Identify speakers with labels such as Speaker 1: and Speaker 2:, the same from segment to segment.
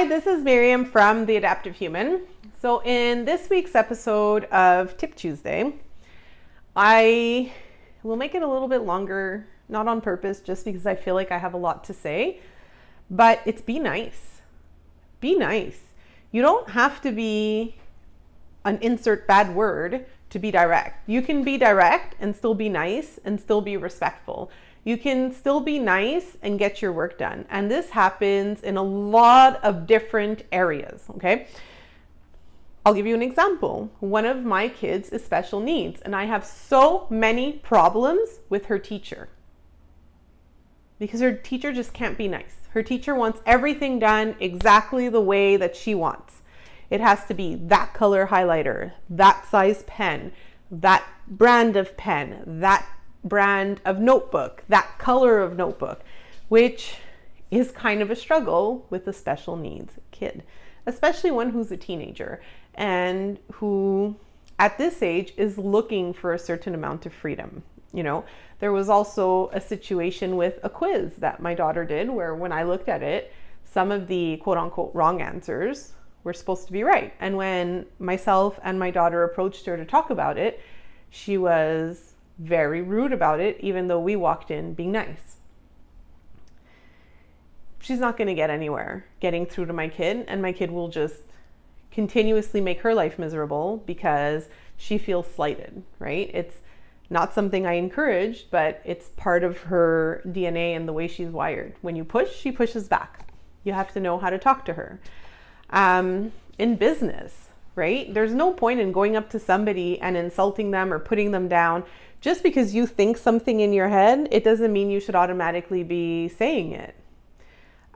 Speaker 1: Hi, this is Miriam from The Adaptive Human. So in this week's episode of Tip Tuesday, I will make it a little bit longer, not on purpose, just because I feel like I have a lot to say, but it's be nice. Be nice. You don't have to be an insert bad word to be direct. You can be direct and still be nice and still be respectful. You can still be nice and get your work done. And this happens in a lot of different areas, okay? I'll give you an example. One of my kids is special needs, and I have so many problems with her teacher because her teacher just can't be nice. Her teacher wants everything done exactly the way that she wants. It has to be that color highlighter, that size pen, that brand of pen, that brand of notebook, that color of notebook, which is kind of a struggle with a special needs kid, especially one who's a teenager and who at this age is looking for a certain amount of freedom. You know, there was also a situation with a quiz that my daughter did where when I looked at it, some of the quote unquote wrong answers were supposed to be right. And when myself and my daughter approached her to talk about it, she was very rude about it, even though we walked in being nice. She's not going to get anywhere getting through to my kid, and my kid will just continuously make her life miserable because she feels slighted, right? It's not something I encourage, but it's part of her DNA and the way she's wired. When you push, she pushes back. You have to know how to talk to her. In business, right? There's no point in going up to somebody and insulting them or putting them down. Just because you think something in your head, it doesn't mean you should automatically be saying it.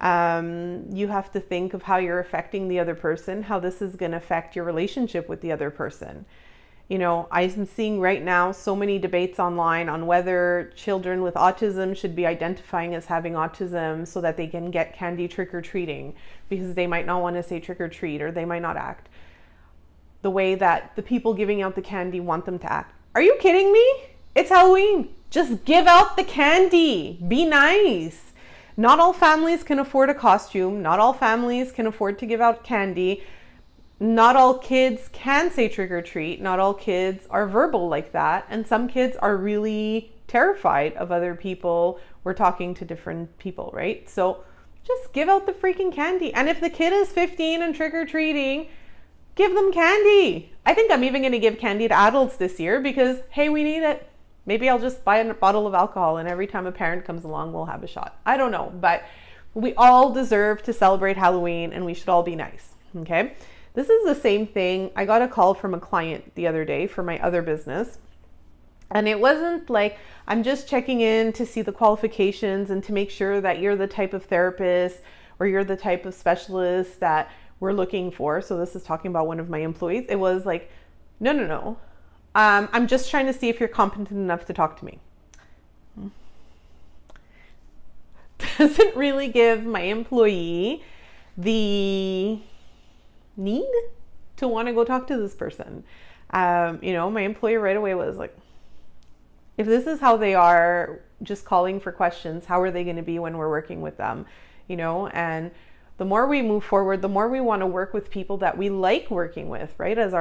Speaker 1: You have to think of how you're affecting the other person, how this is going to affect your relationship with the other person. You know, I'm seeing right now so many debates online on whether children with autism should be identifying as having autism so that they can get candy trick-or-treating because they might not want to say trick-or-treat or they might not act the way that the people giving out the candy want them to act. Are you kidding me? It's Halloween. Just give out the candy. Be nice. Not all families can afford a costume. Not all families can afford to give out candy. Not all kids can say trick or treat. Not all kids are verbal like that. And some kids are really terrified of other people. We're talking to different people, right? So just give out the freaking candy. And if the kid is 15 and trick or treating, give them candy. I think I'm even going to give candy to adults this year because, hey, we need it. Maybe I'll just buy a bottle of alcohol and every time a parent comes along, we'll have a shot. I don't know, but we all deserve to celebrate Halloween and we should all be nice, okay? This is the same thing. I got a call from a client the other day for my other business. And it wasn't like, I'm just checking in to see the qualifications and to make sure that you're the type of therapist or you're the type of specialist that we're looking for. So this is talking about one of my employees. It was like, no. I'm just trying to see if you're competent enough to talk to me. Doesn't really give my employee the need to want to go talk to this person. You know, my employee right away was like, if this is how they are just calling for questions, how are they going to be when we're working with them? You know, and the more we move forward, the more we want to work with people that we like working with, right? As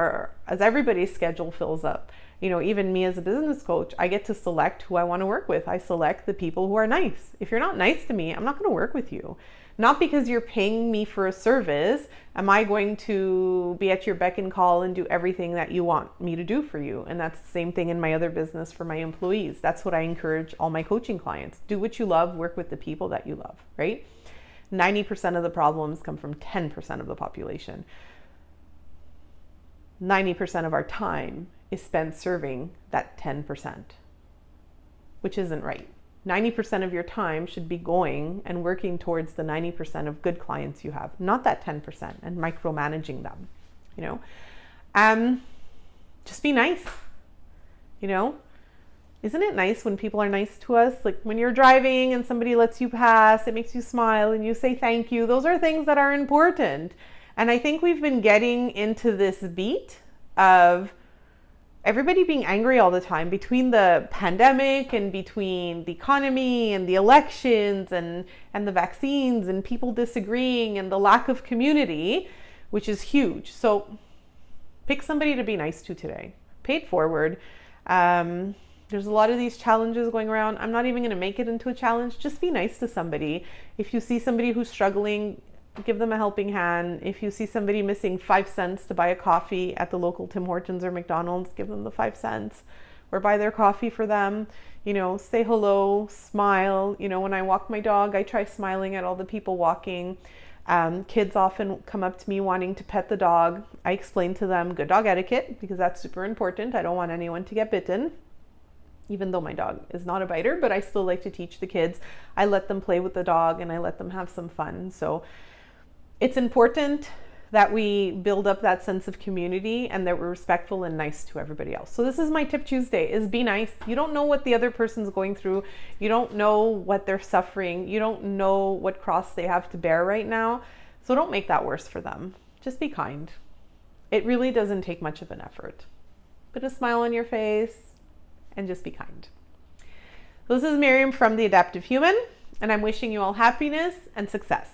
Speaker 1: everybody's schedule fills up. You know, even me as a business coach, I get to select who I want to work with. I select the people who are nice. If you're not nice to me, I'm not going to work with you. Not because you're paying me for a service, am I going to be at your beck and call and do everything that you want me to do for you. And that's the same thing in my other business for my employees. That's what I encourage all my coaching clients. Do what you love, work with the people that you love, right? 90% of the problems come from 10% of the population. 90% of our time is spent serving that 10%, which isn't right. 90% of your time should be going and working towards the 90% of good clients you have, not that 10% and micromanaging them, you know? Just be nice, you know? Isn't it nice when people are nice to us? Like when you're driving and somebody lets you pass, it makes you smile and you say thank you. Those are things that are important. And I think we've been getting into this beat of everybody being angry all the time between the pandemic and between the economy and the elections and the vaccines and people disagreeing and the lack of community, which is huge. So pick somebody to be nice to today. Pay it forward. There's a lot of these challenges going around. I'm not even going to make it into a challenge. Just be nice to somebody. If you see somebody who's struggling, give them a helping hand. If you see somebody missing 5 cents to buy a coffee at the local Tim Hortons or McDonald's, give them the 5 cents or buy their coffee for them. You know, say hello, smile. You know, when I walk my dog, I try smiling at all the people walking. Kids often come up to me wanting to pet the dog. I explain to them good dog etiquette because that's super important. I don't want anyone to get bitten. Even though my dog is not a biter, but I still like to teach the kids. I let them play with the dog and I let them have some fun. So it's important that we build up that sense of community and that we're respectful and nice to everybody else. So this is my Tip Tuesday, is be nice. You don't know what the other person's going through. You don't know what they're suffering. You don't know what cross they have to bear right now. So don't make that worse for them. Just be kind. It really doesn't take much of an effort. Put a smile on your face and just be kind. So this is Miriam from The Adaptive Human, and I'm wishing you all happiness and success.